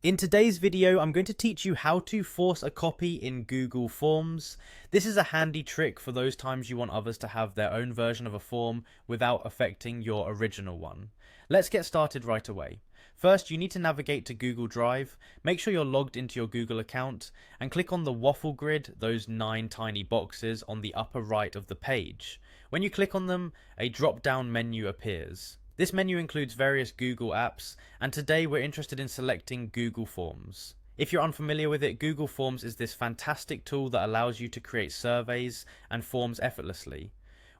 In today's video, I'm going to teach you how to force a copy in Google Forms. This is a handy trick for those times you want others to have their own version of a form without affecting your original one. Let's get started right away. First, you need to navigate to Google Drive, make sure you're logged into your Google account, and click on the waffle grid, those 9 tiny boxes on the upper right of the page. When you click on them, a drop-down menu appears. This menu includes various Google apps, and today we're interested in selecting Google Forms. If you're unfamiliar with it, Google Forms is this fantastic tool that allows you to create surveys and forms effortlessly.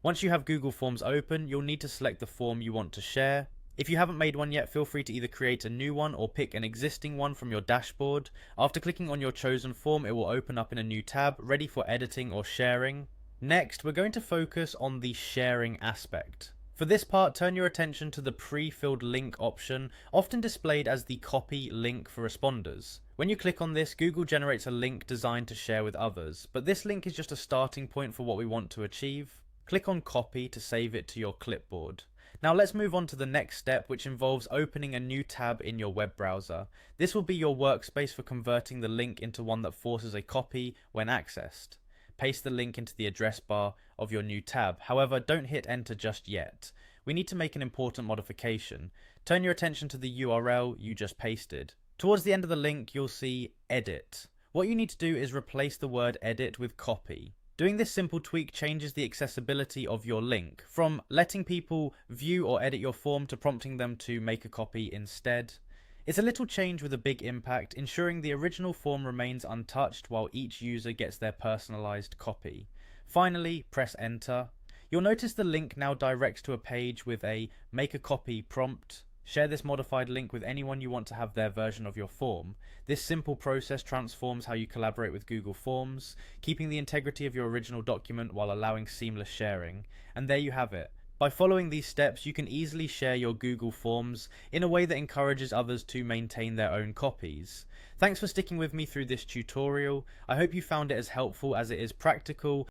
Once you have Google Forms open, you'll need to select the form you want to share. If you haven't made one yet, feel free to either create a new one or pick an existing one from your dashboard. After clicking on your chosen form, it will open up in a new tab, ready for editing or sharing. Next, we're going to focus on the sharing aspect. For this part, turn your attention to the pre-filled link option, often displayed as the copy link for responders. When you click on this, Google generates a link designed to share with others, but this link is just a starting point for what we want to achieve. Click on copy to save it to your clipboard. Now let's move on to the next step, which involves opening a new tab in your web browser. This will be your workspace for converting the link into one that forces a copy when accessed. Paste the link into the address bar of your new tab. However, don't hit enter just yet. We need to make an important modification. Turn your attention to the URL you just pasted. Towards the end of the link, you'll see edit. What you need to do is replace the word edit with copy. Doing this simple tweak changes the accessibility of your link, from letting people view or edit your form to prompting them to make a copy instead. It's a little change with a big impact, ensuring the original form remains untouched while each user gets their personalized copy. Finally, press enter. You'll notice the link now directs to a page with a make a copy prompt. Share this modified link with anyone you want to have their version of your form. This simple process transforms how you collaborate with Google Forms, keeping the integrity of your original document while allowing seamless sharing. And there you have it. By following these steps, you can easily share your Google Forms in a way that encourages others to maintain their own copies. Thanks for sticking with me through this tutorial. I hope you found it as helpful as it is practical